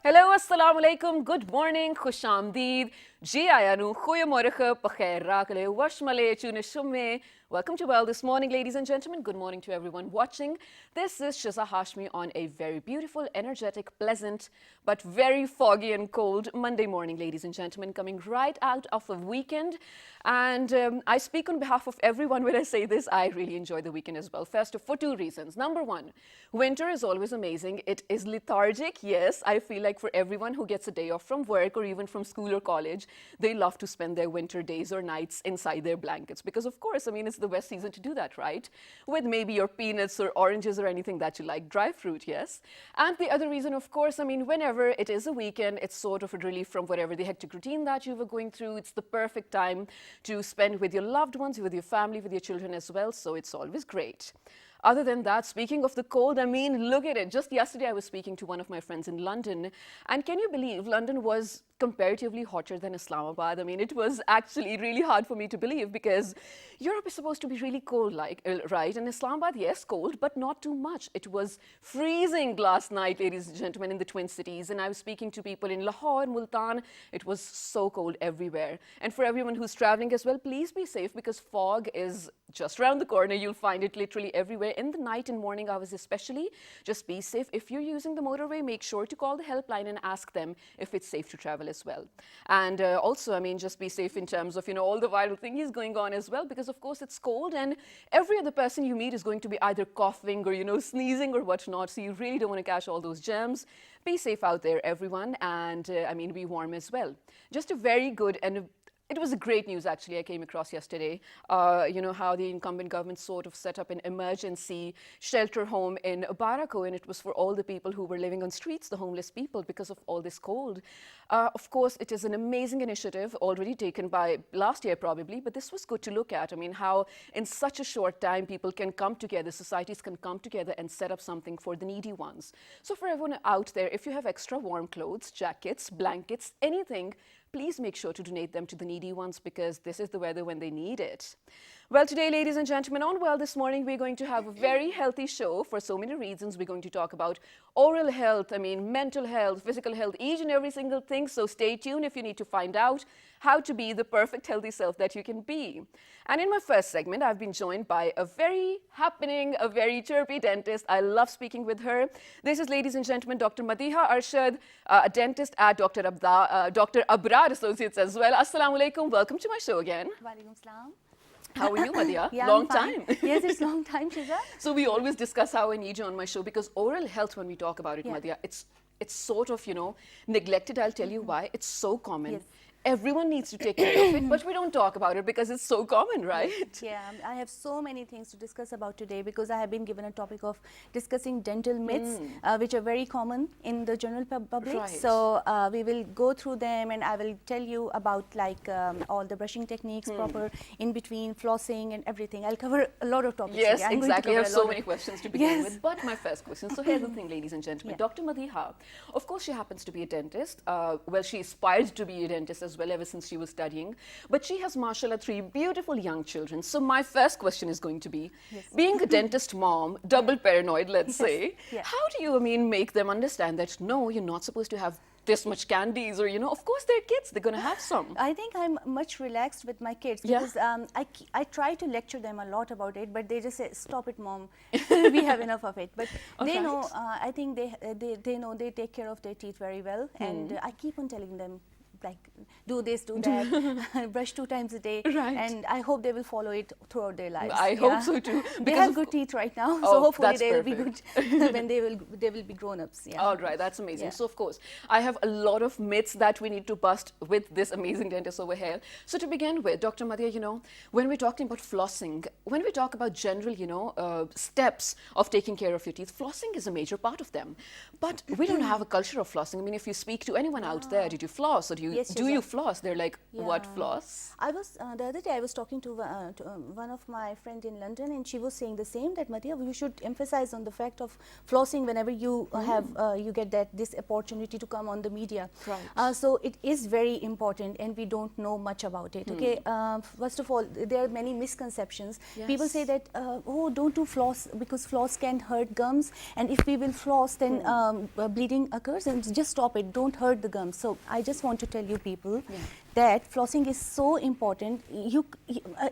Hello, assalamu alaikum, good morning, khush amdeed, ji ayanu, goeiemorgen, pakhair rakale, washmale, tune shumme. Welcome to Well This Morning, ladies and gentlemen. Good morning to everyone watching. This is Shiza Hashmi on a very beautiful, energetic, pleasant, but very foggy and cold Monday morning, ladies and gentlemen, coming right out of a weekend. And I speak on behalf of everyone when I say this. I really enjoy the weekend as well. First, for two reasons. Number one, winter is always amazing. It is lethargic. Yes, I feel like for everyone who gets a day off from work or even from school or college, they love to spend their winter days or nights inside their blankets. Because of course, I mean, it's the best season to do that, right? With maybe your peanuts or oranges or anything that you like, dry fruit, yes. And the other reason, of course, I mean, whenever it is a weekend, it's sort of a relief from whatever the hectic routine that you were going through. It's the perfect time to spend with your loved ones, with your family, with your children as well. So it's always great. Other than that, speaking of the cold, I mean, look at it. Just yesterday, I was speaking to one of my friends in London. And can you believe London was comparatively hotter than Islamabad? I mean, it was actually really hard for me to believe because Europe is supposed to be really cold, like, right? And Islamabad, yes, cold, but not too much. It was freezing last night, ladies and gentlemen, in the Twin Cities. And I was speaking to people in Lahore, Multan. It was so cold everywhere. And for everyone who's traveling as well, please be safe because fog is just around the corner. You'll find it literally everywhere. In the night and morning hours especially, just be safe. If you're using the motorway, make sure to call the helpline and ask them if it's safe to travel as well. And also, I mean, just be safe in terms of, all the viral thingies going on as well, because of course it's cold and every other person you meet is going to be either coughing or, sneezing or whatnot. So you really don't want to catch all those germs. Be safe out there, everyone. And I mean, be warm as well. Just a very good and it was a great news, actually, I came across yesterday. How the incumbent government sort of set up an emergency shelter home in Barako, and it was for all the people who were living on streets, the homeless people, because of all this cold. Of course, it is an amazing initiative already taken by last year, probably, but this was good to look at. I mean, how in such a short time people can come together, societies can come together and set up something for the needy ones. So for everyone out there, if you have extra warm clothes, jackets, blankets, anything, please make sure to donate them to the needy ones because this is the weather when they need it. Well, today, ladies and gentlemen, on Well This Morning, we're going to have a very healthy show for so many reasons. We're going to talk about oral health, I mean, mental health, physical health, each and every single thing. So stay tuned if you need to find out how to be the perfect healthy self that you can be. And in my first segment, I've been joined by a very happening, a very chirpy dentist. I love speaking with her. This is, ladies and gentlemen, Dr. Madiha Arshad, a dentist at Dr. Abrar Associates as well. Assalamu alaikum. Welcome to my show again. Walaikum salam. How are you, Madhya? Yeah, long time. Yes, it's long time, Shiza. So we always discuss how I need you on my show because oral health, when we talk about it, Yeah. Madhya, it's sort of, neglected. I'll tell you why. It's so common. Yes. Everyone needs to take care of it, but we don't talk about it because it's so common, right? Yeah, I have so many things to discuss about today because I have been given a topic of discussing dental myths, which are very common in the general public. Right. So we will go through them and I will tell you about all the brushing techniques, proper in between, flossing and everything. I'll cover a lot of topics Yes, today. I'm exactly. I going to have cover so a lot many of questions to begin Yes. with. But my first question, so here's the thing, ladies and gentlemen. Yeah. Dr. Madiha, of course, she happens to be a dentist. Well, she aspired to be a dentist as well ever since she was studying. But she has, mashallah, 3 beautiful young children. So my first question is going to be, being a dentist mom, double paranoid, let's say, Yeah. how do you, make them understand that, no, you're not supposed to have this much candies or, of course, they're kids, they're going to have some. I think I'm much relaxed with my kids Yeah. because I try to lecture them a lot about it, but they just say, "Stop it, mom. We have enough of it." But they know. I think they know they take care of their teeth very well, and I keep on telling them, like, do this, do that, brush 2 times a day, Right. and I hope they will follow it throughout their lives. I hope so too. They because have of good teeth right now, Oh, so hopefully that's they will be perfect. good when they will be grown-ups. Yeah. All right, that's amazing. Yeah. So, of course, I have a lot of myths that we need to bust with this amazing dentist over here. So, to begin with, Dr. Madhya, when we're talking about flossing, when we talk about general, steps of taking care of your teeth, flossing is a major part of them. But we don't have a culture of flossing. I mean, if you speak to anyone out there, did you floss or do you Yes, do yes, you floss? They're like, what Yeah. floss? I was the other day I was talking to one of my friend in London, and she was saying the same, that Matia, you should emphasize on the fact of flossing whenever you have you get this opportunity to come on the media. Right. So it is very important, and we don't know much about it. Okay, first of all, there are many misconceptions. People say Yes. that oh, don't do floss because floss can hurt gums, and if we will floss, then bleeding occurs, and just stop it. Don't hurt the gums. So I just want to tell you people that flossing is so important.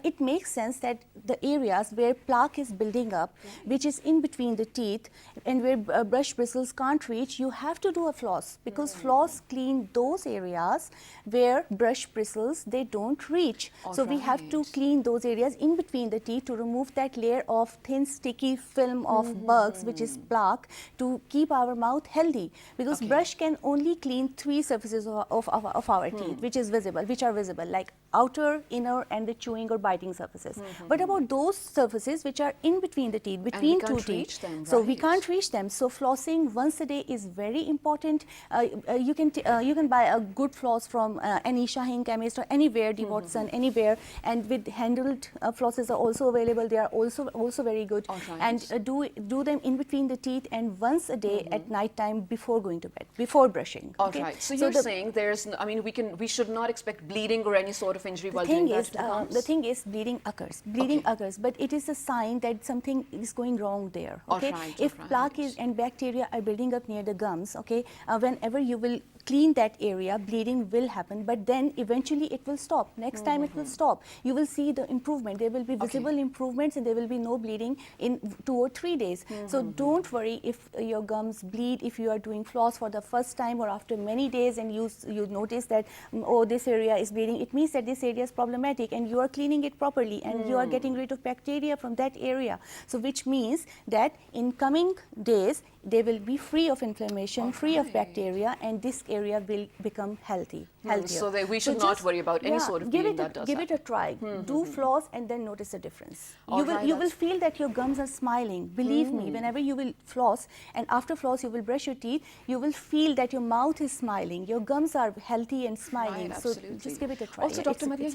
It makes sense that the areas where plaque is building up, which is in between the teeth and where brush bristles can't reach, you have to do a floss, because floss clean those areas where brush bristles they don't reach. So we have to clean those areas in between the teeth to remove that layer of thin sticky film of bugs, which is plaque, to keep our mouth healthy, because brush can only clean 3 surfaces of our teeth, which are visible, like outer, inner, and the chewing or biting surfaces. What about those surfaces which are in between the teeth, between two teeth? So we can't reach them. So flossing once a day is very important. You can buy a good floss from any Shaheen chemist or anywhere, the Watson, anywhere, and with handled flosses are also available. They are also very good. And do them in between the teeth, and once a day at night time before going to bed, before brushing. All right. So you're saying there's, I mean, we should not expect bleeding or any sort of injury while doing that to the gums? The thing is, bleeding occurs. Bleeding occurs, but it is a sign that something is going wrong there. Okay, if plaque is and bacteria are building up near the gums, okay, whenever you will clean that area, bleeding will happen, but then eventually it will stop. Next time it will stop. You will see the improvement. There will be visible improvements, and there will be no bleeding in 2 or 3 days. So don't worry if your gums bleed, if you are doing floss for the first time or after many days, and you notice that oh, this area is bleeding. It means that this area is problematic, and you are cleaning it properly, and you are getting rid of bacteria from that area. So which means that in coming days they will be free of inflammation, free of bacteria, and this area will become healthier. So we should not worry about any sort of bleeding that does Give it a try. Do floss and then notice the difference. You will feel that your gums are smiling. Believe me, whenever you will floss, and after floss you will brush your teeth, you will feel that your mouth is smiling. Your gums are healthy and smiling. Right, so just give it a try. Also, Dr. Madhya,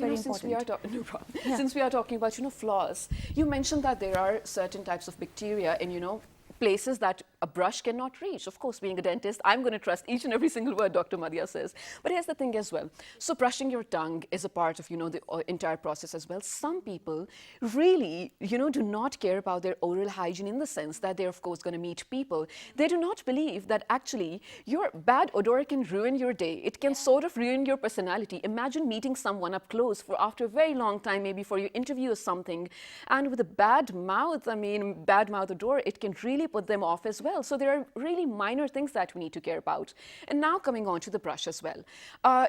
since we are talking about floss, you mentioned that there are certain types of bacteria in places that a brush cannot reach. Of course, being a dentist, I'm going to trust each and every single word Dr. Madhya says. But here's the thing as well. So brushing your tongue is a part of, the entire process as well. Some people really, do not care about their oral hygiene, in the sense that they're, of course, going to meet people. They do not believe that actually your bad odor can ruin your day. It can sort of ruin your personality. Imagine meeting someone up close after a very long time, maybe for your interview or something, and with a bad mouth, bad mouth odor, it can really put them off as well. So there are really minor things that we need to care about. And now coming on to the brush as well.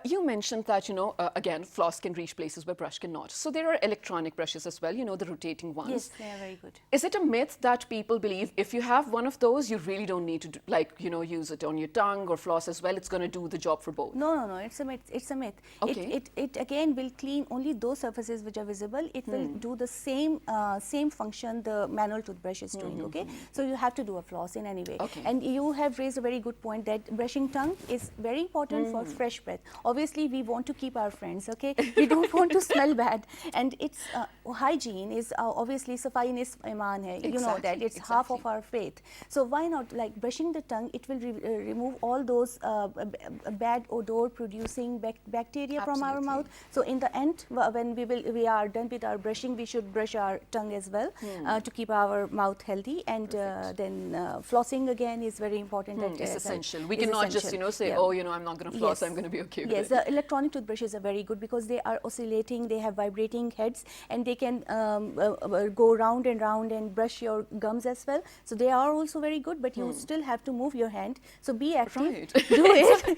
You mentioned that, again, floss can reach places where brush cannot. So there are electronic brushes as well, the rotating ones. Yes, they are very good. Is it a myth that people believe if you have one of those, you really don't need to, use it on your tongue or floss as well? It's going to do the job for both. No. It's a myth. It's a myth. Okay. It again will clean only those surfaces which are visible. It will do the same function the manual toothbrush is doing. Okay. So you have to do a floss in any way. And you have raised a very good point that brushing tongue is very important for fresh breath. Obviously, we want to keep our friends. Okay. We don't want to smell bad. And it's hygiene is obviously safai nis iman hai. You know that it's half of our faith. So why not, like brushing the tongue? It will remove all those bad odor producing bacteria from our mouth. So in the end, when we are done with our brushing, we should brush our tongue as well to keep our mouth healthy. And then flossing again is very important. It's essential. We cannot just say, oh, I'm not going to floss, I'm going to be okay with it. Yes, the electronic toothbrushes are very good because they are oscillating, they have vibrating heads, and they can go round and round and brush your gums as well. So they are also very good, but you still have to move your hand. So be active, do it.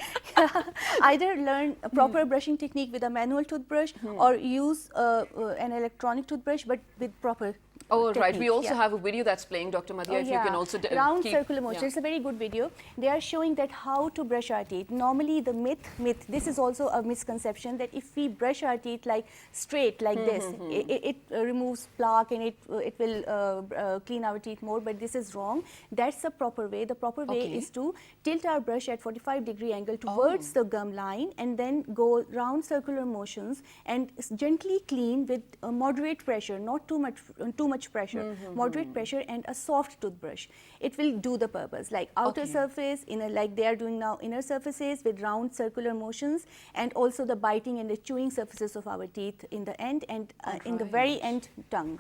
Either learn a proper brushing technique with a manual toothbrush or use an electronic toothbrush, but with proper Oh, right. We technique, also have a video that's playing, Dr. Madhya, if you can also round keep, circular motion. It's a very good video. They are showing that how to brush our teeth. Normally, the myth, this is also a misconception that if we brush our teeth like straight like this, it removes plaque and it will clean our teeth more. But this is wrong. That's the proper way. The proper way is to tilt our brush at 45-degree angle towards the gum line and then go round circular motions and gently clean with moderate pressure, not too much pressure, moderate pressure and a soft toothbrush. It will do the purpose, like outer surface, inner, like they are doing now, inner surfaces with round circular motions, and also the biting and the chewing surfaces of our teeth in the end, and in the very end, tongue.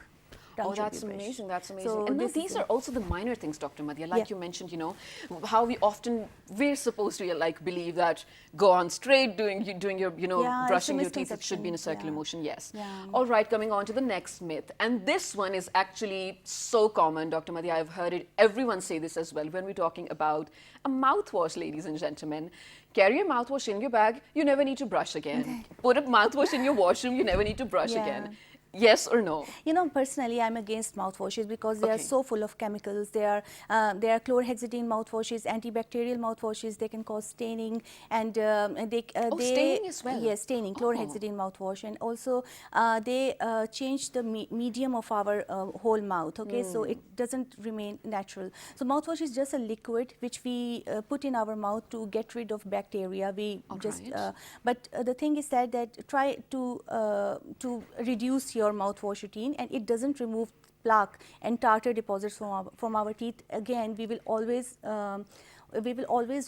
Oh, that's amazing. That's amazing. So and now these are also the minor things, Dr. Madhya. Like you mentioned, you know, how we're supposed to like believe that go on straight, doing your, you know, brushing your teeth, it should be in a circular motion. Yes. All right, coming on to the next myth. And this one is actually so common, Dr. Madhya. I've heard it, everyone say this as well when we're talking about a mouthwash, ladies and gentlemen. Carry a mouthwash in your bag, you never need to brush again. Put a mouthwash in your washroom, you never need to brush again. Yes or no? You know, personally, I'm against mouthwashes because they are so full of chemicals. They are chlorhexidine mouthwashes, antibacterial mouthwashes. They can cause staining, and staining as well. Yes, staining, chlorhexidine mouthwash, and also they change the medium of our whole mouth. Okay, so it doesn't remain natural. So mouthwash is just a liquid which we put in our mouth to get rid of bacteria. We but the thing is that try to reduce your mouthwash routine, and it doesn't remove plaque and tartar deposits from our teeth. Again, we will always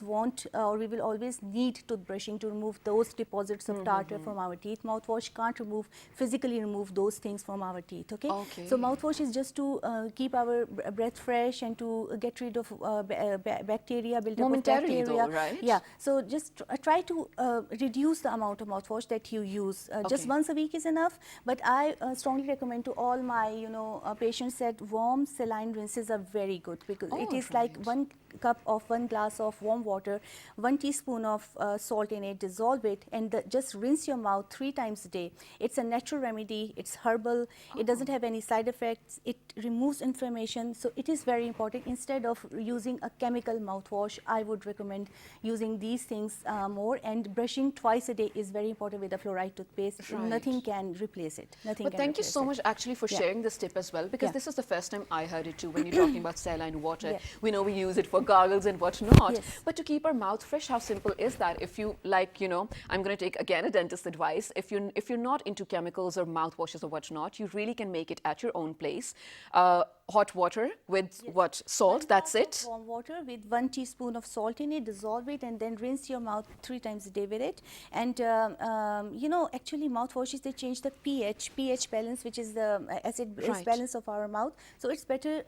want or we will always need toothbrushing to remove those deposits of tartar from our teeth. Mouthwash can't physically remove those things from our teeth. Okay. So mouthwash is just to keep our breath fresh and to get rid of bacteria, build up of bacteria. Though, right? Yeah. So just try to reduce the amount of mouthwash that you use. Just once a week is enough. But I strongly recommend to all my patients that warm saline rinses are very good, because it is like 1 cup of 1 glass of warm water, 1 teaspoon of salt in it, dissolve it, and just rinse your mouth 3 times a day. It's a natural remedy, it's herbal, it doesn't have any side effects, it removes inflammation, so it is very important. Instead of using a chemical mouthwash, I would recommend using these things more, and brushing twice a day is very important with a fluoride toothpaste. Nothing can replace it. But thank you so much actually for sharing this tip as well, because this is the first time I heard it too. When you're talking about saline water, we know we use it for gargles and whatnot, but to keep our mouth fresh, how simple is that? If you like, I'm going to take again a dentist advice. If you're not into chemicals or mouthwashes or whatnot, you really can make it at your own place. Hot water with salt, that's it. Warm water with 1 teaspoon of salt in it, dissolve it, and then rinse your mouth 3 times a day with it. And actually mouthwashes, they change the pH balance, which is the acid balance of our mouth. So it's better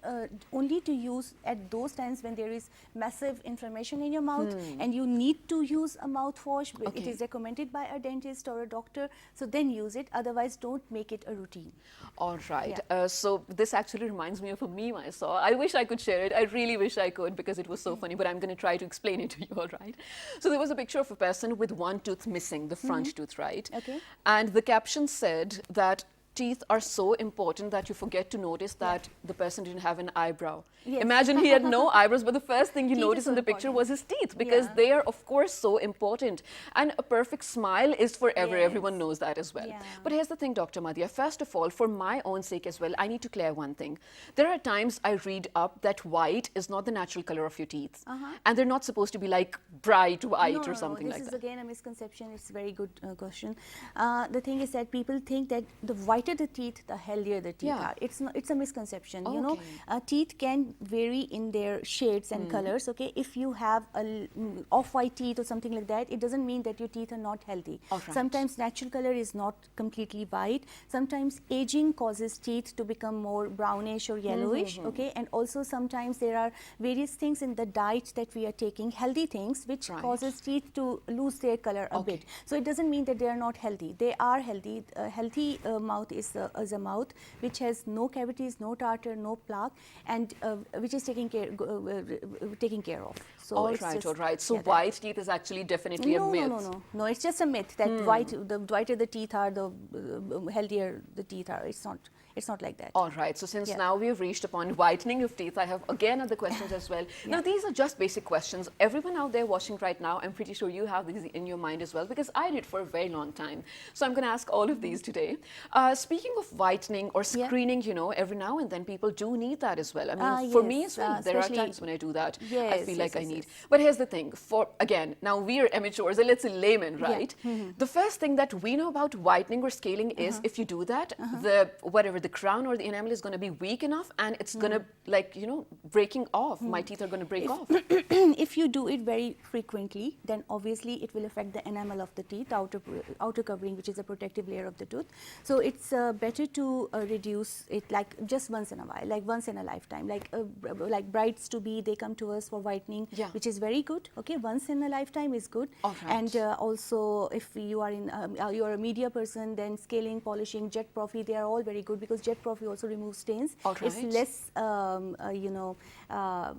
only to use at those times when there is massive inflammation in your mouth and you need to use a mouthwash. It is recommended by a dentist or a doctor, so then use it. Otherwise, don't make it a routine. All right. So this actually reminds me of a meme I saw. I wish I could share it. I really wish I could, because it was so funny, but I'm going to try to explain it to you, all right? So there was a picture of a person with 1 tooth missing, the front tooth, right? Okay. And the caption said that teeth are so important that you forget to notice that the person didn't have an eyebrow. Imagine he had no eyebrows, but the first thing you notice in the picture was his teeth, because they are, of course, so important. And a perfect smile is forever. Everyone knows that as well. But here's the thing, Dr. Madhya. First of all, for my own sake as well, I need to clear one thing. There are times I read up that white is not the natural color of your teeth. And they're not supposed to be like bright white or something like that. This is again a misconception. It's a very good question. The thing is that people think that the whiter the teeth, the healthier the teeth are. It's a misconception. You know, teeth can vary in their shades and colors. Okay, if you have a off-white teeth or something like that, it doesn't mean that your teeth are not healthy. Sometimes natural color is not completely white. Sometimes aging causes teeth to become more brownish or yellowish. Okay, and also sometimes there are various things in the diet that we are taking, healthy things, which causes teeth to lose their color a bit. So it doesn't mean that they are not healthy. They are healthy. A healthy mouth is a mouth which has no cavities, no tartar, no plaque, and which is taking care of. So all right. So white teeth is actually definitely a myth. No. It's just a myth that the whiter the teeth are, the healthier the teeth are. It's not like that. All right. So since now we have reached upon whitening of teeth, I have again other questions as well. Now these are just basic questions. Everyone out there watching right now, I'm pretty sure you have these in your mind as well, because I did for a very long time. So I'm going to ask all of these today. Speaking of whitening or screening, you know, every now and then people do need that as well. I mean, for me as well, there are times when I do that. I feel like I need. But here's the thing. For again, now we are amateurs, let's say laymen, right? The first thing that we know about whitening or scaling is if you do that, the crown or the enamel is going to be weak enough and it's going to, like, you know, breaking off. My teeth are going to break off. If you do it very frequently, then obviously it will affect the enamel of the teeth, outer covering, which is a protective layer of the tooth. So it's better to reduce it like just once in a while, like once in a lifetime. Like brides to be, they come to us for whitening, which is very good. Okay, once in a lifetime is good. And also, if you are in you are a media person, then scaling, polishing, jet profi, they are all very good, because jet profi also removes stains. It's less, you know,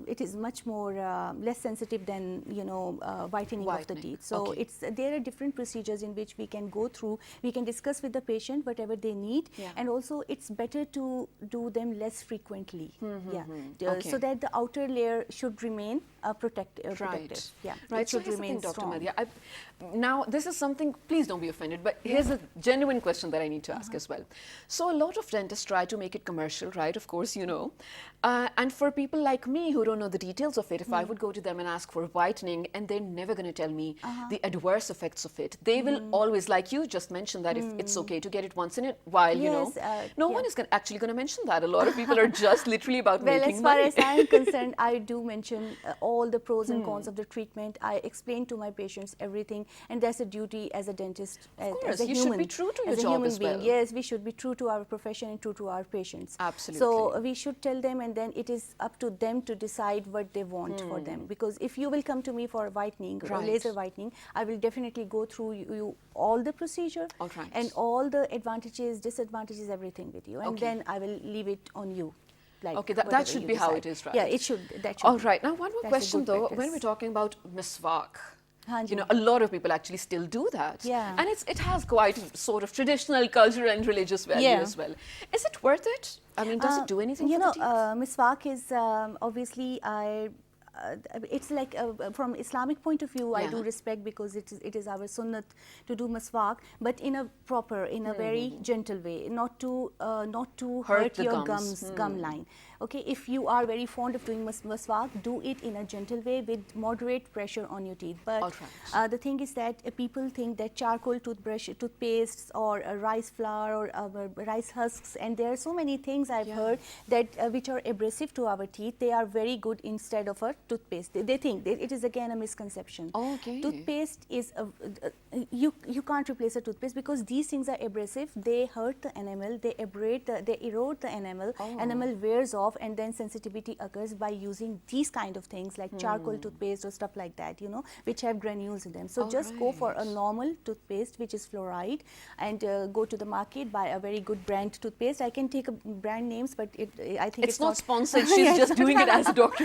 it is much more less sensitive than, you know, whitening of the teeth. So there are different procedures in which we can go through. We can discuss with the patient whatever they need, and also it's better to do them less frequently. So that the outer layer should remain protective. Right. So here's the thing, Dr. Madhya. Now, this is something, please don't be offended, but here's a genuine question that I need to ask as well. So a lot of dentists try to make it commercial, right? Of course, you know. And for people like me who don't know the details of it, if I would go to them and ask for whitening, and they're never going to tell me the adverse effects of it. They will always, like you just mentioned, that if it's okay to get it once in a while, you know. No one is actually going to mention that. A lot of people are just literally about making money. Well, as far as I'm concerned, I do mention all the pros and cons of the treatment. I explain to my patients everything, and that's a duty as a dentist, as a human. You should be true to your job as well. Yes, we should be true to our profession and true to our patients. Absolutely. So we should tell them, and then it is up to them to decide what they want for them. Because if you will come to me for whitening or laser whitening, I will definitely go through you all the procedure and all the advantages, disadvantages, everything with you, and then I will leave it on you. Like that should be how it is, right? Yeah, it should. That should. All right. Now, one more question though. When we're talking about miswak, you know, a lot of people actually still do that. And it has quite sort of traditional, cultural and religious value as well. Is it worth it? I mean, does it do anything for the teeth? Miswak is obviously, it's like from Islamic point of view, I do respect, because it is our sunnat to do miswak, but in a proper, in a very gentle way, not to hurt your gum line. Okay, if you are very fond of doing miswak, do it in a gentle way with moderate pressure on your teeth. But the thing is that people think that charcoal toothpastes or rice flour or rice husks, and there are so many things I've heard that which are abrasive to our teeth. They are very good instead of a toothpaste. They think that it is again a misconception. Toothpaste is you can't replace a toothpaste, because these things are abrasive. They hurt the enamel. They erode the enamel. Enamel wears off, and then sensitivity occurs by using these kind of things like charcoal toothpaste or stuff like that, you know, which have granules in them. So just go for a normal toothpaste which is fluoride, and go to the market, buy a very good brand toothpaste. I can take brand names, but I think it's not sponsored. She's just doing it as a doctor.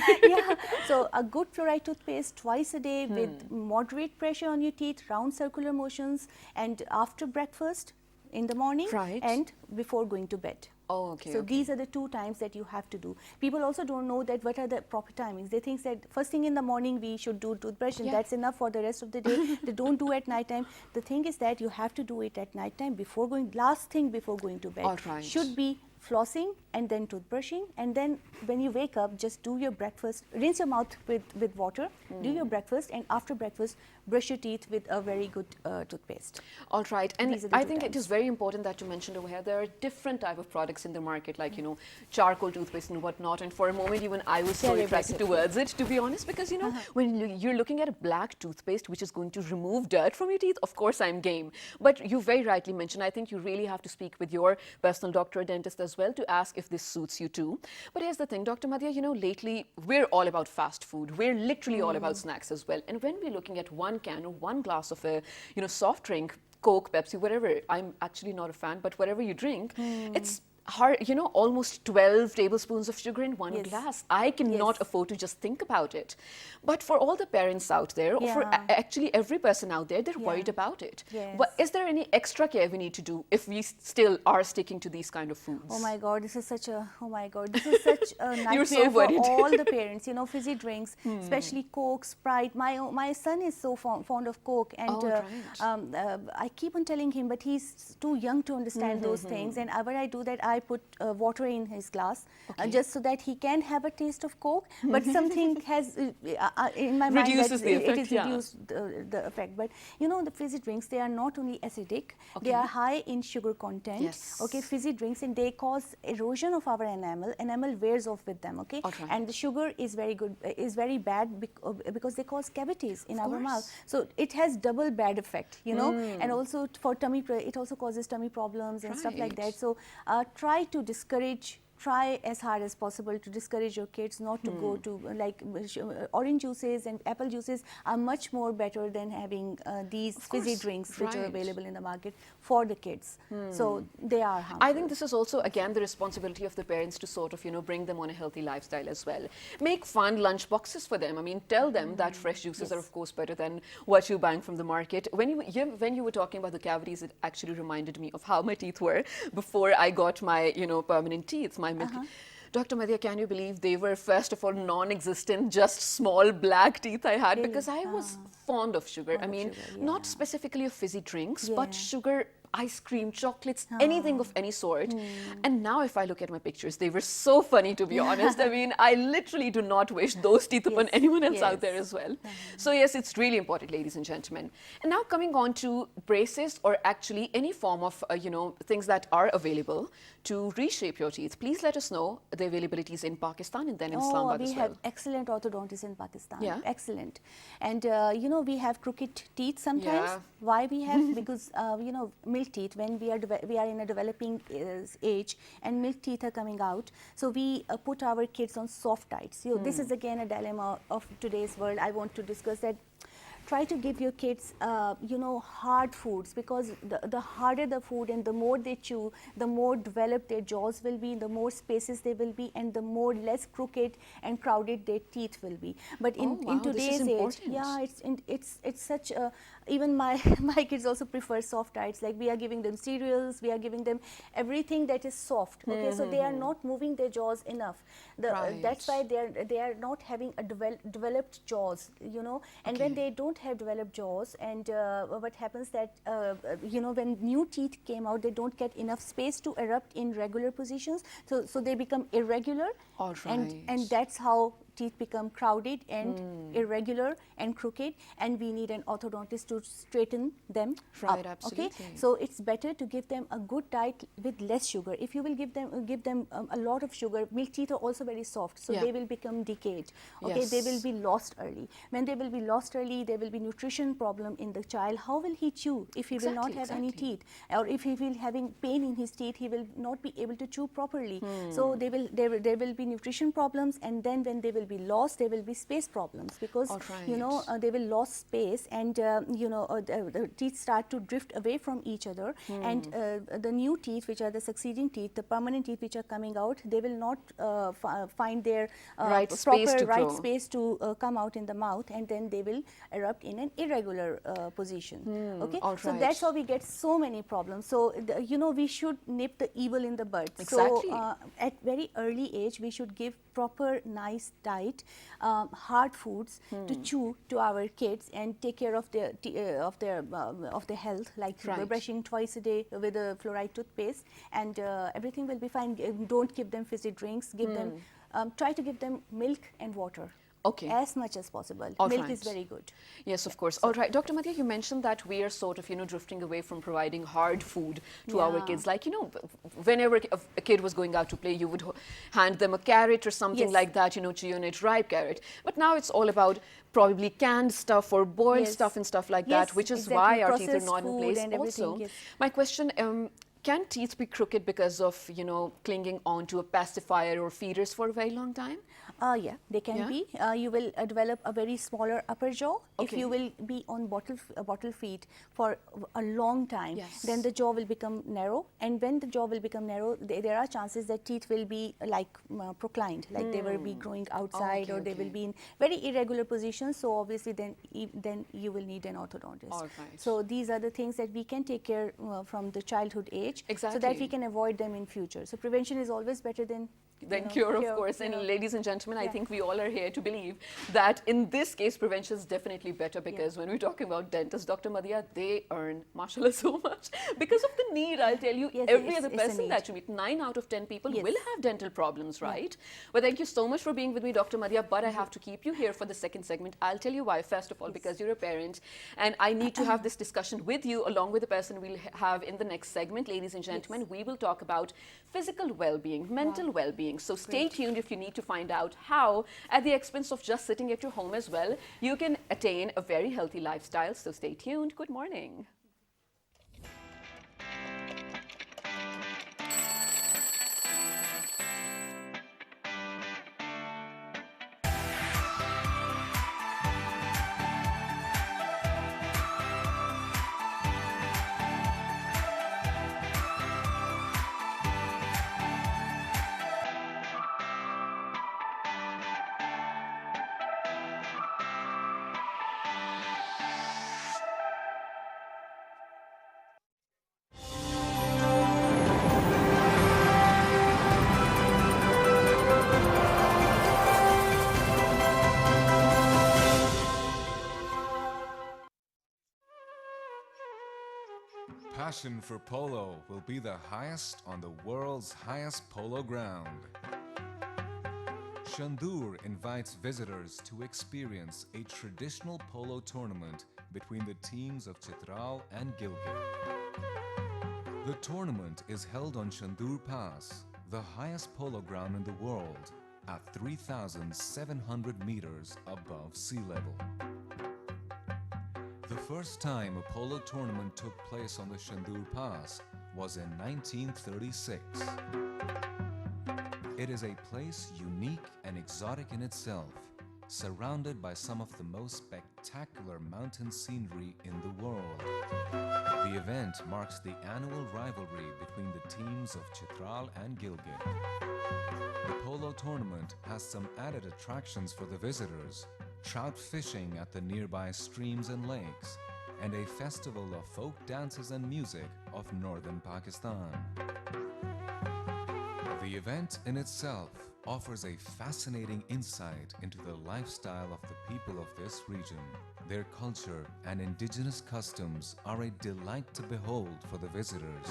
So a good fluoride toothpaste twice a day with moderate pressure on your teeth, round circular motions, and after breakfast, in the morning, and before going to bed. So these are the 2 times that you have to do. People also don't know that what are the proper timings. They think that first thing in the morning we should do toothbrush, and that's enough for the rest of the day. They don't do at night time. The thing is that you have to do it at night time before going, last thing before going to bed. Should be flossing and then toothbrushing, and then when you wake up, just do your breakfast, rinse your mouth with water, do your breakfast, and after breakfast, brush your teeth with a very good toothpaste. All right, and I think it is very important that you mentioned over here, there are different type of products in the market, like, you know, charcoal toothpaste and whatnot, and for a moment even I was so attracted towards it, to be honest, because, you know, when you're looking at a black toothpaste which is going to remove dirt from your teeth, of course I'm game. But you very rightly mentioned, I think you really have to speak with your personal doctor or dentist as well to ask if this suits you too. But here's the thing, Dr. Madhya, you know, lately we're all about fast food. We're literally all about snacks as well. And when we're looking at one can or one glass of a, you know, soft drink, Coke, Pepsi, whatever. I'm actually not a fan, but whatever you drink, it's hard, you know, almost 12 tablespoons of sugar in one Yes. glass. I cannot Yes. afford to just think about it. But for all the parents out there, or for Yeah. actually every person out there, they're Yeah. worried about it. Yes. But is there any extra care we need to do if we still are sticking to these kind of foods? Oh my God, this is such a, oh my God, this is such a You're so nightmare for worried. all the parents, you know, fizzy drinks, especially Coke, Sprite. My son is so fond of Coke, and Oh, right. I keep on telling him, but he's too young to understand those things. And what I do that, I put water in his glass, just so that he can have a taste of Coke, but something has, in my mind, Reduces that the it effect, is yeah. reduced the effect. But you know, the fizzy drinks, they are not only acidic, they Okay. are high in sugar content. Yes. Okay, fizzy drinks, and they cause erosion of our enamel. Enamel wears off with them. Okay, All right. and the sugar is very bad because they cause cavities in our mouth. course. So it has double bad effect, you know, and also for it also causes tummy problems and stuff like that. Right. So try to try as hard as possible to discourage your kids not to go to orange juices and apple juices are much more better than having these fizzy course, drinks which are right. available in the market for the kids. So they are harmful. I think this is also, again, the responsibility of the parents to sort of, you know, bring them on a healthy lifestyle as well. Make fun lunch boxes for them. I mean, tell them that fresh juices are, Yes. of course, better than what you buying from the market. When you were talking about the cavities, it actually reminded me of how my teeth were before I got my, you know, permanent teeth, my milk. Dr. Madhya, can you believe they were, first of all, non-existent, just small black teeth I had, Really? because I was fond of sugar. I of mean, sugar, not yeah. specifically of fizzy drinks, Yeah. but sugar, ice cream, chocolates, anything of any sort. And now if I look at my pictures, they were so funny, to be honest. I mean, I literally do not wish those teeth upon Yes, anyone else out there yes. as well. So yes, it's really important, ladies and gentlemen. And now coming on to braces, or actually any form of, you know, things that are available to reshape your teeth. Please let us know the availabilities in Pakistan and then in Islamabad we as well. have excellent orthodontists in Pakistan. Yeah. Excellent. And you know, we have crooked teeth sometimes. Yeah. Why we have? Because you know, milk teeth, when we are in a developing age and milk teeth are coming out, so we put our kids on soft diets. So this is again a dilemma of today's world. I want to discuss that. Try to give your kids, you know, hard foods, because the harder the food and the more they chew, the more developed their jaws will be, the more spaces they will be, and the more less crooked and crowded their teeth will be. But in, Oh, wow, in this is today's age, important. yeah, it's such a, even my kids also prefer soft diets. Like we are giving them cereals, we are giving them everything that is soft. Okay, so they are not moving their jaws enough. That's why they are not having a developed jaws, you know. And when they don't have developed jaws, and what happens that you know, when new teeth came out, they don't get enough space to erupt in regular positions, so they become irregular. All and right. that's how teeth become crowded and irregular and crooked, and we need an orthodontist to straighten them Right, up. absolutely. Okay, so it's better to give them a good diet with less sugar. If you will give them a lot of sugar, milk teeth are also very soft, so Yeah. they will become decayed. Okay, they will Yes. be lost early. When they will be lost early, there will be nutrition problem in the child. How will he chew if he will not Exactly, have any exactly. teeth, or if he will having pain in his teeth, he will not be able to chew properly. So there will be nutrition problems, and then when they will be lost, there will be space problems, because All you know, right. they will lost space, and you know, the teeth start to drift away from each other, and the new teeth, which are the succeeding teeth, the permanent teeth which are coming out, they will not find their Right space to right grow. space to come out in the mouth, and then they will erupt in an irregular position. Okay, all so right. that's how we get so many problems. So you know, we should nip the evil in the bud. Exactly. So at very early age, we should give proper nice diet, hard foods to chew to our kids, and take care of their health, like Right. brushing twice a day with a fluoride toothpaste, and everything will be fine. Don't give them fizzy drinks. Give them try to give them milk and water. Okay. As much as possible. All Milk right. is very good. Yes, of course. All right, Dr. Madhya, you mentioned that we are sort of, you know, drifting away from providing hard food to our Yeah. kids. Like, you know, whenever a kid was going out to play, you would hand them a carrot or something Yes. like that, you know, chew on it, ripe carrot. But now it's all about probably canned stuff or boiled Yes. stuff and stuff like Yes, that, which is exactly. why our teeth are Processed not in food place and everything, also. yes. My question, Can teeth be crooked because of, clinging on to a pacifier or feeders for a very long time? Yeah, they can Yeah? be. You will develop a very smaller upper jaw. If Okay. you will be on bottle feed for a long time, Yes. then the jaw will become narrow. And when the jaw will become narrow, there are chances that teeth will be like proclined, like they will be growing outside, Okay, or they will okay. be in very irregular positions. So obviously, then you will need an orthodontist. All right. So these are the things that we can take care from the childhood age, so that Exactly. we can avoid them in future. So prevention is always better than Cure, of course. And ladies and gentlemen, I Yeah. think we all are here to believe that in this case, prevention is definitely better, because when we're talking about dentists, Dr. Madhya, they earn, mashallah, so much because of the need. I'll tell you, Yes, every it's- other it's a person need. that you meet, 9 out of 10 people Yes. will have dental problems, right? But thank you so much for being with me, Dr. Madhya. But I have to keep you here for the second segment. I'll tell you why. First of all, because you're a parent, and I need to have this discussion with you along with the person we'll have in the next segment. Ladies and gentlemen, we will talk about physical well-being, mental well-being. So stay tuned if you need to find out how, at the expense of just sitting at your home as well, you can attain a very healthy lifestyle. So stay tuned. Good morning. Passion for polo will be the highest on the world's highest polo ground. Chandur invites visitors to experience a traditional polo tournament between the teams of Chitral and Gilgit. The tournament is held on Chandur Pass, the highest polo ground in the world, at 3,700 meters above sea level. The first time a polo tournament took place on the Chandur Pass was in 1936. It is a place unique and exotic in itself, surrounded by some of the most spectacular mountain scenery in the world. The event marks the annual rivalry between the teams of Chitral and Gilgit. The polo tournament has some added attractions for the visitors: trout fishing at the nearby streams and lakes, and a festival of folk dances and music of northern Pakistan. The event in itself offers a fascinating insight into the lifestyle of the people of this region. Their culture and indigenous customs are a delight to behold for the visitors.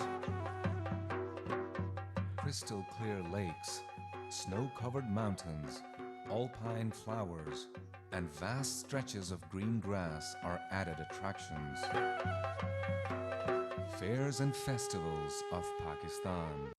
Crystal clear lakes, snow-covered mountains, alpine flowers, and vast stretches of green grass are added attractions. Fairs and festivals of Pakistan.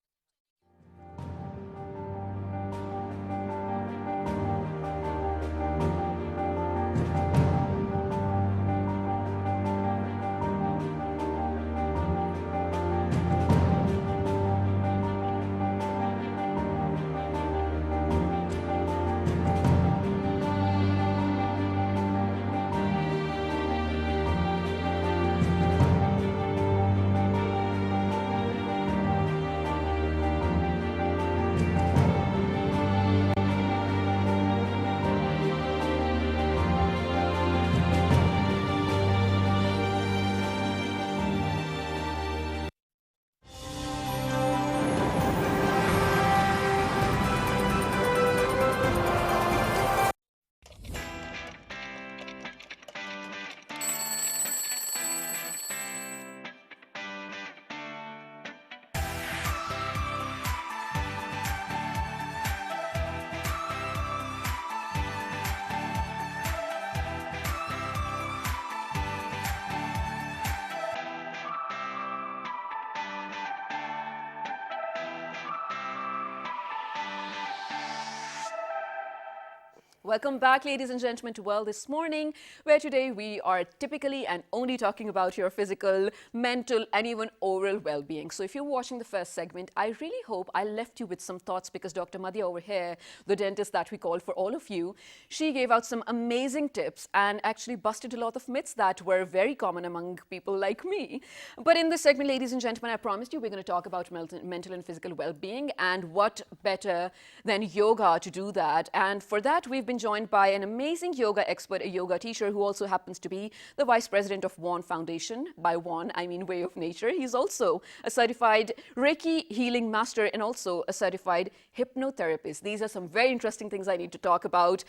Welcome back, ladies and gentlemen, to Well This Morning, where today we are typically and only talking about your physical, mental, and even oral well-being. So if you're watching the first segment, I really hope I left you with some thoughts, because Dr. Madhya over here, the dentist that we called for all of you, she gave out some amazing tips and actually busted a lot of myths that were very common among people like me. But in this segment, ladies and gentlemen, I promised you we're going to talk about mental and physical well-being, and what better than yoga to do that. And for that, we've been joined by an amazing yoga expert, a yoga teacher who also happens to be the vice president of WAN Foundation. By WAN, I mean Way of Nature. He's also a certified Reiki healing master and also a certified hypnotherapist. These are some very interesting things I need to talk about.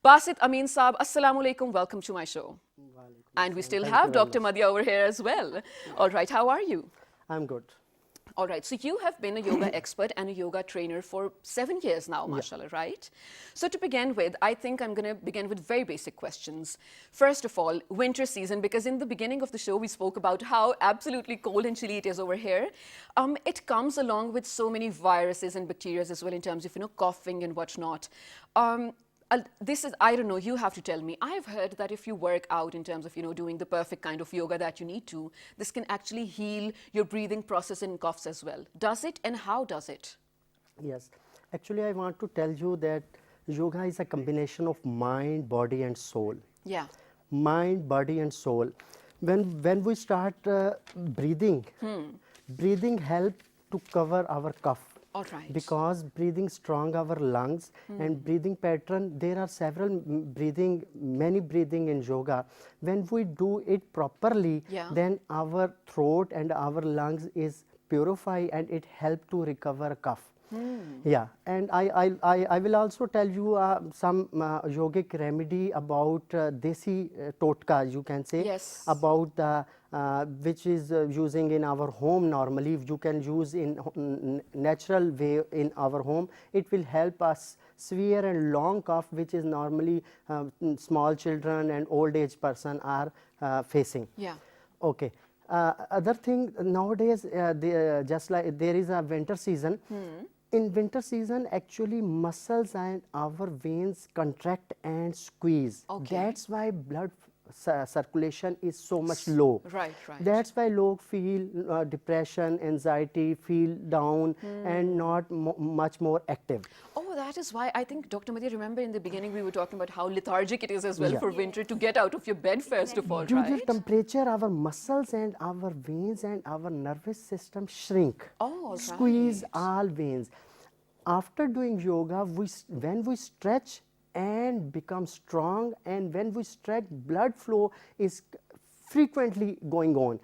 Basit Amin Saab, Assalamu alaikum. Welcome to my show. And we still have Dr. Madhya over here as well. All right, how are you? I'm good. All right, so you have been a yoga expert and a yoga trainer for 7 years now, mashallah, right? So to begin with, I think I'm going to begin with very basic questions. First of all, winter season, because in the beginning of the show, we spoke about how absolutely cold and chilly it is over here. It comes along with so many viruses and bacteria as well in terms of, coughing and whatnot. This is, I don't know, you have to tell me. I've heard that if you work out in terms of, doing the perfect kind of yoga that you need to, this can actually heal your breathing process and coughs as well. Does it, and how does it? Yes. Actually, I want to tell you that yoga is a combination of mind, body, and soul. Yeah. Mind, body, and soul. When we start breathing, breathing helps to cover our cough. All right. Because breathing strong our lungs and breathing pattern, there are several many breathing in yoga. When we do it properly, then our throat and our lungs is purified and it helps to recover cough. Yeah, and I will also tell you some yogic remedy about desi totka, you can say. Yes. About the which is using in our home normally. You can use in natural way in our home. It will help us severe and long cough, which is normally small children and old age person are facing. Yeah. Okay. Other thing nowadays, just like there is a winter season. In winter season, actually muscles and our veins contract and squeeze. Okay. That's why blood circulation is so much low. Right. That's why low feel depression, anxiety, feel down and not much more active. Oh, that is why I think, Dr. Madhya, remember in the beginning we were talking about how lethargic it is as well for winter to get out of your bed first of all, Due right? to temperature, our muscles and our veins and our nervous system shrink. Oh, Squeeze right. all veins. After doing yoga, when we stretch and become strong, and when we stretch, blood flow is frequently going on.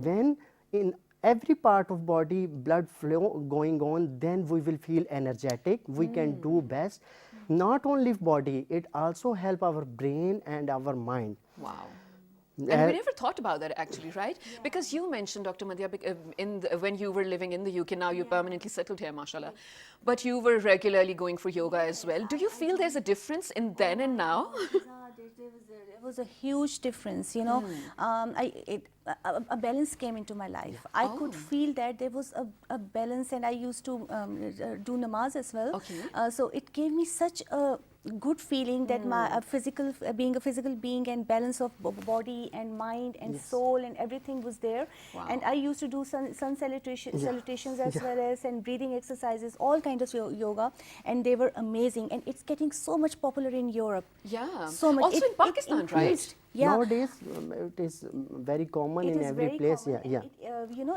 When in every part of body blood flow going on, then we will feel energetic, we can do best. Not only body, it also help our brain and our mind. Wow. And we never thought about that actually, right? Yeah. Because you mentioned, Dr. Madhya, when you were living in the UK, now you're permanently settled here, mashallah. But you were regularly going for yoga as well. Do you feel there's a difference in then and now? There was a huge difference, a balance came into my life. I could feel that there was a balance, and I used to do namaz as well. Okay. So it gave me such a good feeling that my being a physical being and balance of body and mind and soul and everything was there. Wow. And I used to do sun salutations as well as and breathing exercises, all kinds of yoga, and they were amazing. And it's getting so much popular in Europe. Yeah. So much. Also in Pakistan, right? Yeah. Nowadays, it is very common in every place. Common.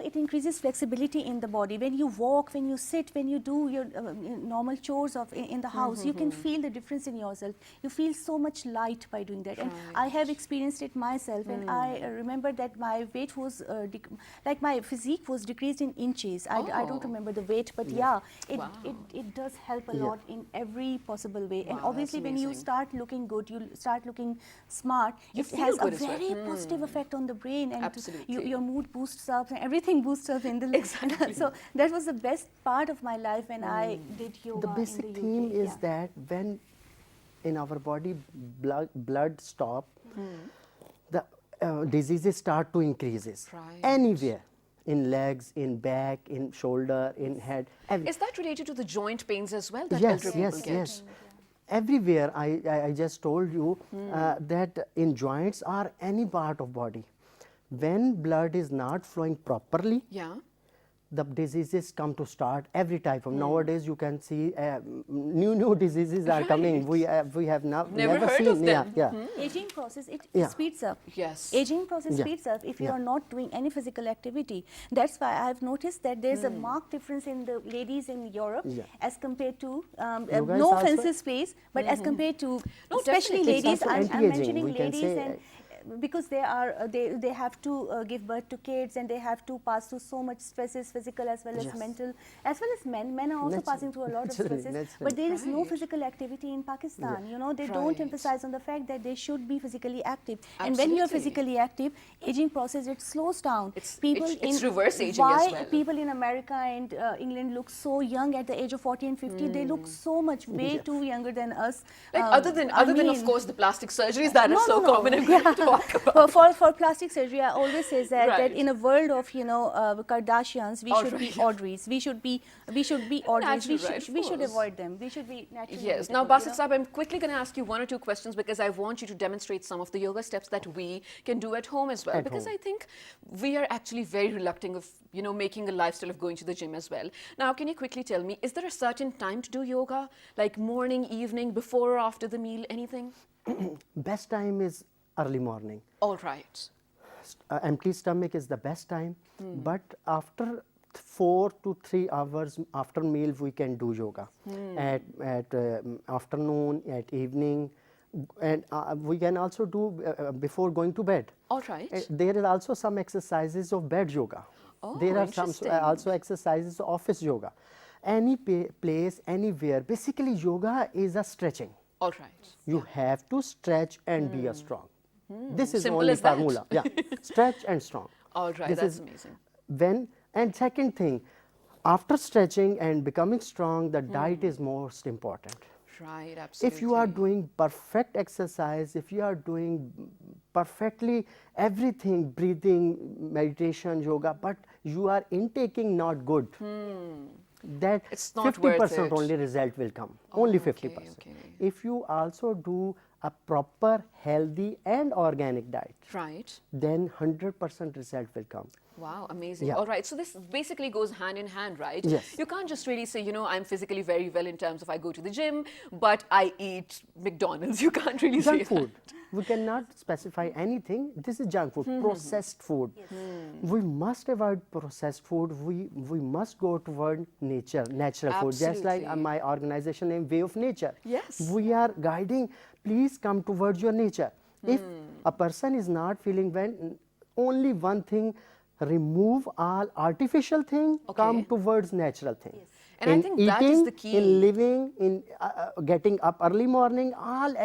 It increases flexibility in the body. When you walk, when you sit, when you do your normal chores in the house, you can feel the difference in yourself. You feel so much light by doing that. And I have experienced it myself. And I remember that my weight was, like my physique was decreased in inches. I don't remember the weight, but it does help a lot in every possible way. And obviously when you start looking good, you start looking smart, it has a very positive effect on the brain, and your mood boosts up and everything boosts up in the Exactly. So that was the best part of my life when I did yoga. The basic in the theme UK. is that when in our body blood stop, the diseases start to increases anywhere. In legs, in back, in shoulder, in head. Is that related to the joint pains as well that Yes, elder people yes, get? yes. everywhere. I just told you that in joints or any part of body, when blood is not flowing properly, Yeah. the diseases come to start. Every type of nowadays you can see new diseases are coming. We have Never never heard seen. of them. Yeah. Aging process, it Yeah. speeds up. Yes. Aging process Yeah. speeds up if you Yeah. are not doing any physical activity. That's why I've noticed that there's a marked difference in the ladies in Europe Yeah. as compared to, You guys no also- offenses please, but as compared to, No, especially definitely. It's ladies, also I'm anti-aging, mentioning we can ladies say, and because they are they have to give birth to kids and they have to pass through so much stresses, physical as well as Yes. mental, as well as men. Men are also passing through a lot of naturally, stresses, naturally. but there is no Right. physical activity in Pakistan. You know, they don't Right. emphasize on the fact that they should be physically active. And when you're Absolutely. physically active, aging process, it slows down. It's reverse aging why as well. people in America and England look so young at the age of 40 and 50? They look so much way too younger than us. Like other than I of mean, course the plastic surgeries that are so common and we Yeah. talk about. For plastic surgery, I always say that Right. in a world of Kardashians, we should be Alright. Audreys. We should be Audreys. Natural, right, of We should course. avoid them. We should be naturally Yes. Now, beautiful, Basit Saab, I'm quickly going to ask you one or two questions because I want you to demonstrate some of the yoga steps that we can do at home as well. At Because home. I think we are actually very reluctant of, making a lifestyle of going to the gym as well. Now, can you quickly tell me, is there a certain time to do yoga? Like morning, evening, before or after the meal, anything? Best time is early morning. All right. Empty stomach is the best time, but after 4 to 3 hours after meal we can do yoga. At afternoon, at evening, and we can also do before going to bed. All right. There are also some exercises of bed yoga. Oh, There are some interesting. also exercises of office yoga. Any place, anywhere. Basically, yoga is a stretching. All right. You have to stretch and be a strong. This is Simple only as that. formula. Yeah, stretch and strong. All right. This That's is amazing. when, and second thing, after stretching and becoming strong, the diet is most important. Right. Absolutely. If you are doing perfect exercise, if you are doing perfectly everything, breathing, meditation, yoga, but you are intaking not good, that It's not 50% worth it. only result will come, only okay, 50%. okay. If you also do a proper, healthy and organic diet, Right. then 100% result will come. Wow, amazing. Yeah. All right, so this basically goes hand in hand, right? Yes. You can't just really say, I'm physically very well in terms of I go to the gym, but I eat McDonald's. You can't really say Junk food. that. We cannot specify anything. This is junk food, processed food. We must avoid processed food. We must go toward nature, natural food. Just like Absolutely. my organization name, Way of Nature. Yes. We are guiding. Please come towards your nature. If a person is not feeling well, only one thing: remove all artificial thing. Come Okay. towards natural thing. And I in think eating, that is the key. in living, in getting up early morning,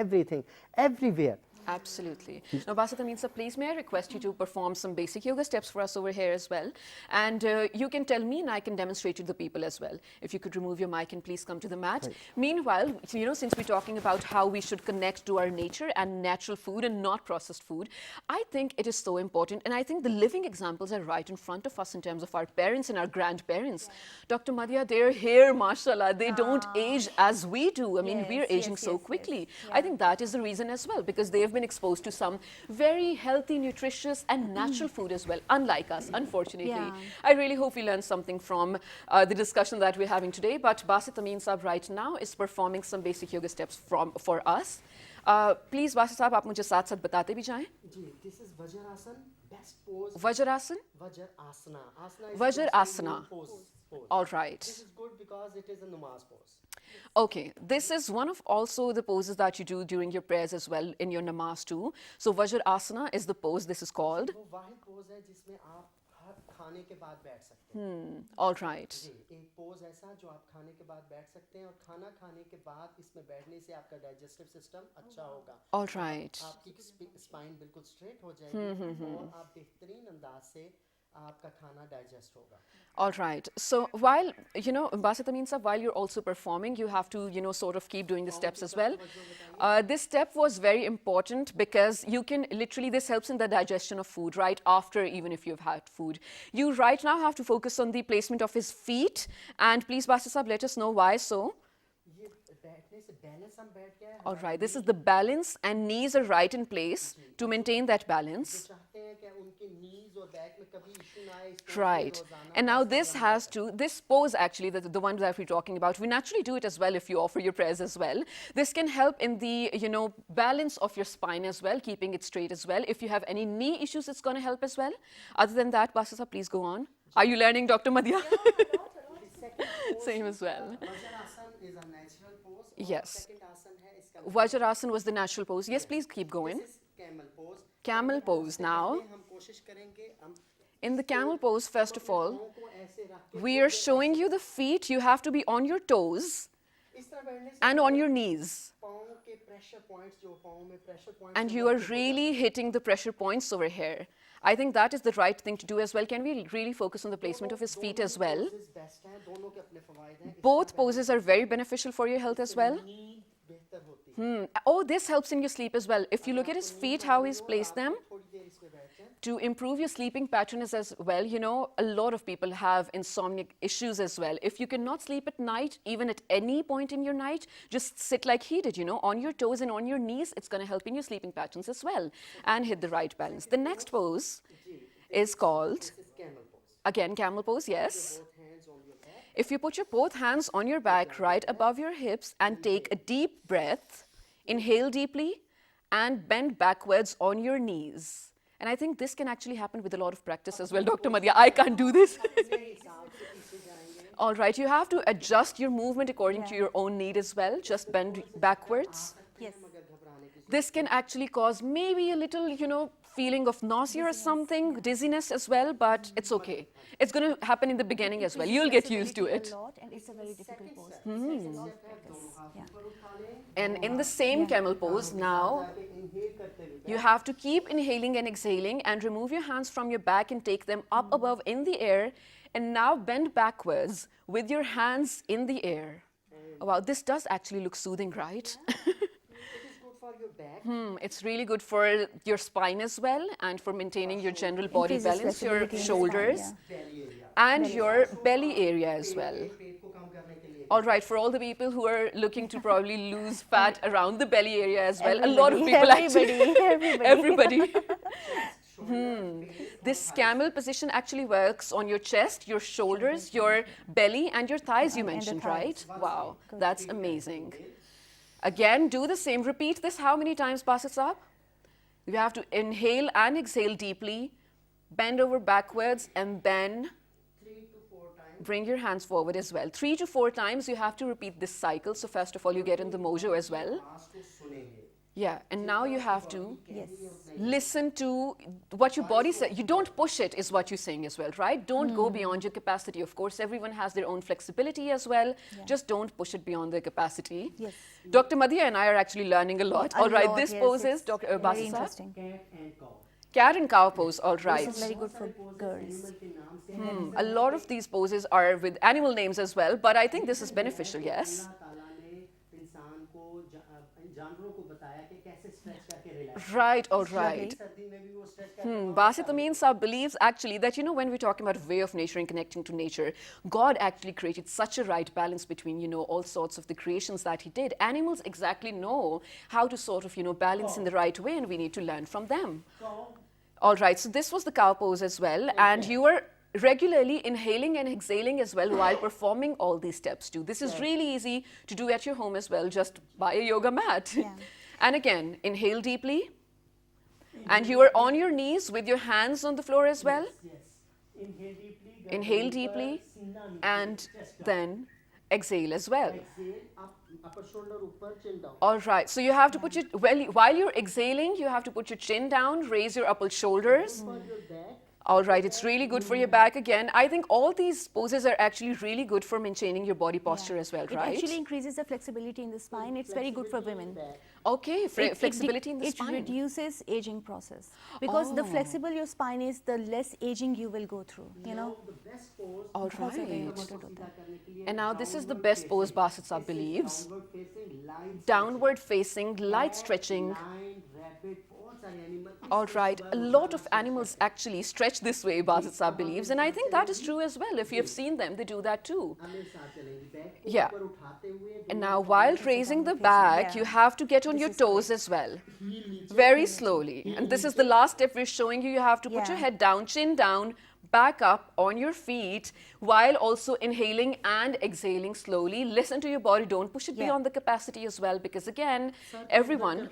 everything, everywhere. Absolutely. Now, Basit Amin sir, please may I request you to perform some basic yoga steps for us over here as well. And you can tell me and I can demonstrate to the people as well. If you could remove your mic and please come to the mat. Meanwhile, since we're talking about how we should connect to our nature and natural food and not processed food, I think it is so important. And I think the living examples are right in front of us in terms of our parents and our grandparents. Dr. Madhya, they're here, mashallah. They don't age as we do. I mean, we're Yes, aging yes, so yes, quickly. yes. I think that is the reason as well, because they have been exposed to some very healthy, nutritious and natural food as well, unlike us, unfortunately. Yeah. I really hope we learned something from the discussion that we're having today. But Basit Amin Saab right now is performing some basic yoga steps for us. Please, Basit Saab, आप मुझे साथ साथ बताते भी जाएं. This is Vajrasana, best pose. Vajrasan? Vajrasana. Asana is Vajrasana. pose. All right. This is good because it is a namaz pose. Okay, this is one of also the poses that you do during your prayers as well in your namaz too. So Vajrasana is the pose this is called. वो वाहिद pose है जिसमें आप खाने के बाद बैठ सकते हैं. All right. जी, एक pose ऐसा जो आप खाने के बाद बैठ सकते हैं और खाना खाने के बाद इसमें बैठने से आपका digestive system अच्छा होगा. All right. आपकी spine बिल्कुल straight हो जाएगी और आप बेहतरीन अंदाज से आपका खाना digest होगा. All right. So while, Basit Amin Saab, while you're also performing, you have to, sort of keep doing the steps as well. This step was very important because you can literally, this helps in the digestion of food right after, even if you've had food. You right now have to focus on the placement of his feet. And please, Basit Saab, let us know why so. ये All right, this is the balance and knees are right in place to maintain that balance. Right. And now this has to, this pose actually, the one that we're talking about, we naturally do it as well if you offer your prayers as well. This can help in the, balance of your spine as well, keeping it straight as well. If you have any knee issues, it's going to help as well. Other than that, Basisa, please go on. Are you learning, Dr. Madhya? Same as well. Vajrasana is a natural pose. Yes. Second asana hai iska. Vajrasana was the natural pose. Yes, please keep going. This is camel pose. Camel pose now. हम कोशिश करेंगे हम In the camel pose, first of all, we are showing you the feet. You have to be on your toes इस तरह बैठने से and on your knees. पाँव के pressure points जो पाँव में pressure points And you are really hitting the pressure points over here. I think that is the right thing to do as well. Can we really focus on the placement of his feet as well? poses best हैं दोनों के अपने फवायद हैं Both poses are very beneficial for your health as well. नींद बेहतर होती है Oh, this helps in your sleep as well. If you look at his feet, how he's placed them, थोड़ी देर इस पे बैठ जाएं to improve your sleeping patterns as well, a lot of people have insomniac issues as well. If you cannot sleep at night, even at any point in your night, just sit like he did, on your toes and on your knees. It's going to help in your sleeping patterns as well and hit the right balance. The next pose is called, this is camel pose again, camel pose, yes. both hands on your back If you put your both hands on your back right above your hips and take a deep breath, inhale deeply and bend backwards on your knees. And I think this can actually happen with a lot of practice as well, Dr. Madhya. I can't do this. All right, you have to adjust your movement according to your own need as well. Just bend backwards. Yes. मगर घबराने की This can actually cause maybe a little, feeling of nausea or something, dizziness as well, but it's okay. It's going to happen in the beginning as well. You'll get used to it. A lot, and it's a very difficult pose. second step है दोनों हाथ Yeah. ऊपर उठा लें And in the same camel pose now, ताकि inhale करते हुए you have to keep inhaling and exhaling and remove your hands from your back and take them up above in the air. And now bend backwards with your hands in the air. Oh, wow, this does actually look soothing, right? it is good for your back It's really good for your spine as well and for maintaining your general body Increases balance, your flexibility in the spine, shoulders yeah. belly area and your belly area as well. पेट को कम करने के लिए All right, for all the people who are looking to probably lose fat around the belly area as well, a lot of people actually. Everybody. This camel position actually works on your chest, your shoulders, your belly, and your thighs, you And the mentioned, thighs. right? Wow, that's amazing. Again, do the same. Repeat this how many times, Basit Saab? You have to inhale and exhale deeply, bend over backwards, and then 3 to 4 times bring your hands forward as well. 3 to 4 times you have to repeat this cycle. So first of all, you get in the mojo as well. सांस को सुनेंगे Yeah, and now you have to Yes. listen to what your body says. You don't push it, is what you're saying as well, right? Don't go beyond your capacity. Of course, everyone has their own flexibility as well. Just don't push it beyond their capacity. Yes. Dr. Madhya and I are actually learning a lot. A All right, lot, this yes, pose is it's Dr. very Basisa. interesting. cat and cow Cat and cow pose, all right. This is very good for girls. animal के नाम से है A lot of these poses are with animal names as well, but I think this is beneficial, yes? अल्लाह ताला ने इंसान को जानवरों को बताया कि कैसे स्ट्रेच करके रिलैक्स Right, all right. सर्दी में भी वो स्ट्रेच करके Basit Amin Saab believes actually that, when we're talking about way of nature and connecting to nature, God actually created such a right balance between, all sorts of the creations that He did. Animals exactly know how to sort of, balance in the right way, and we need to learn from them. All right, so this was the cow pose as well, and you are regularly inhaling and exhaling as well while performing all these steps too. This is really easy to do at your home as well. Just buy a yoga mat. Yeah. And again, inhale deeply. And you are on your knees with your hands on the floor as well. yes inhale deeply Inhale deeply सीना नीचे and then exhale as well. exhale up upper shoulder ऊपर chin down All right, so you have to put your, while you're exhaling, you have to put your chin down, raise your upper shoulders. for your back All right, it's really good for your back again. I think all these poses are actually really good for maintaining your body posture as well, It right? actually increases the flexibility in the spine. It's very good for women. Okay, flexibility in the spine. It reduces aging process because the flexible your spine is, the less aging you will go through. the best pose All Also very right. important to सीधा करने के लिए And now this is the best pose Basit Saab believes. downward facing line Downward facing, light stretching. lion rabbit बहुत सारे animal All right, a lot of animals actually stretch this way, Basit Saab believes, and I think that is true as well. If you have seen them, they do that too. हमें साथ चलेंगे back Yeah. And now while raising the back, Yeah. you have to get on your toes as well. Very slowly. And this is the last step we're showing you. You have to put your Yeah. head down, chin down, back up on your feet while also inhaling and exhaling slowly. Listen to your body. Don't push it Yeah. beyond the capacity as well, because again, everyone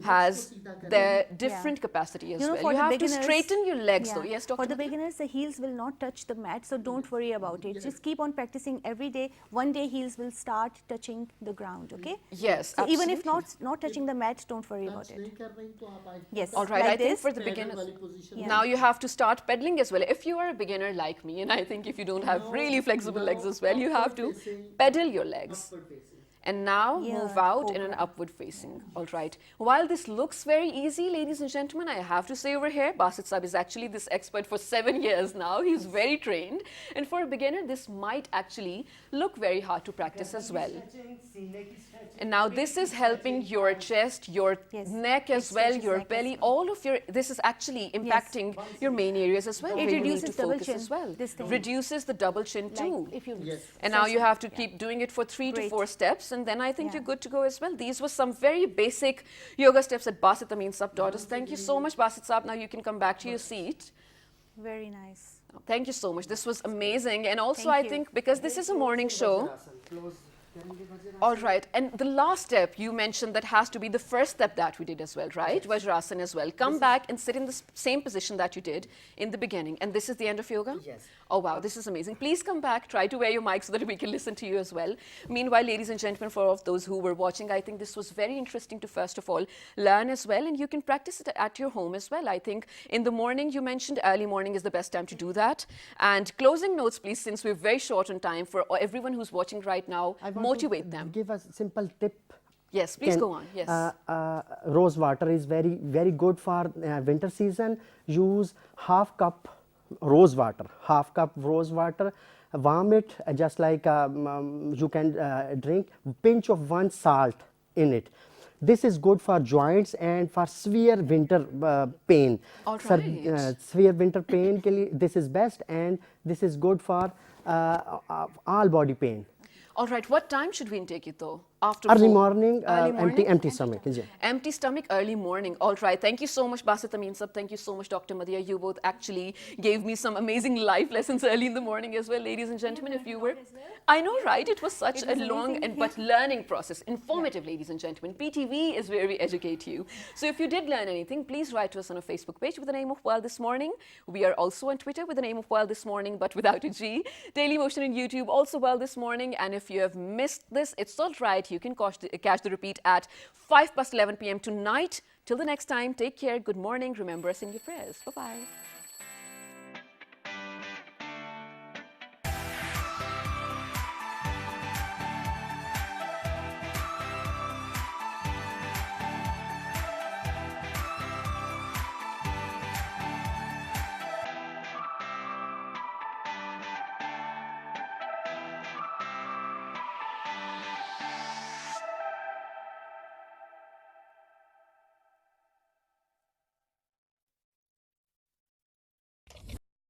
has their different capacity as well. for You the have to beginners- straighten your legs though. yeah, Yes, Dr. For the Madhya? beginners, the heels will not touch the mat, so don't worry about it. Just keep on practicing every day. One day heels will start touching the ground, okay? Yes, So even if absolutely. not touching the mat, don't worry about it. Yes. All right, like I think this. for the beginners, Yeah. now you have to start pedaling as well. If you are a beginner like me, and I think if you don't have really flexible legs as well, you have to pedal your legs. And now Yeah, move out in an cobra. upward facing. All right. While this looks very easy, ladies and gentlemen, I have to say over here, Basit Saab is actually this expert for 7 years now. He's very trained. And for a beginner, this might actually look very hard to practice as well. And now this is helping your chest, your Yes. neck as It well, stretches your neck as belly, well. all of your, this is actually impacting your main areas as well. It where you need reduces to double focus chin, as well. this thing. Reduces the double chin Like too. if you And now you have to yeah. keep doing it for 3 to Great. 4 steps, and then I think Yeah. you're good to go as well. These were some very basic yoga steps that Basit Amin Sab taught us. Thank you so much, Basit Saab. Now you can come back to your seat. Very nice. Thank you so much. This was amazing. And also, Thank I you. think because this is a morning show. All right. And the last step you mentioned that has to be the first step that we did as well, right? Vajrasana as well. Come back and sit in the same position that you did in the beginning. And this is the end of yoga? Yes. Oh, wow. This is amazing. Please come back. Try to wear your mic so that we can listen to you as well. Meanwhile, ladies and gentlemen, for all of those who were watching, I think this was very interesting to first of all learn as well. And you can practice it at your home as well. I think in the morning, you mentioned early morning is the best time to do that. And closing notes, please, since we're very short on time, for everyone who's watching right now, I want to motivate them. Give a simple tip. Yes, please Can- go on. Yes. Rose water is very good for winter season. Use half cup rose water, warm it just like you can drink pinch of 1 salt in it. This is good for joints and for severe winter pain. All right. Severe winter pain ke liye this is best, and this is good for all body pain. All right. What time should we intake it though? After Early 4? morning, Early morning? empty stomach. Yeah. Empty stomach, early morning. All right. Thank you so much, Basit Amin Sab. Thank you so much, Dr. Madhya. You both actually gave me some amazing life lessons early in the morning as well, ladies and gentlemen. If you were, I know, right? It was such a long and but learning process, informative, ladies and gentlemen. PTV is where we educate you. So if you did learn anything, please write to us on our Facebook page with the name of Wild This Morning. We are also on Twitter with the name of Wild This Morning, but without a G. Daily Motion on YouTube, also Wild This Morning. And if you have missed this, it's all right. You can catch the repeat at 5 past 11 p.m. tonight. Till the next time, take care. Good morning. Remember us in your prayers. Bye-bye.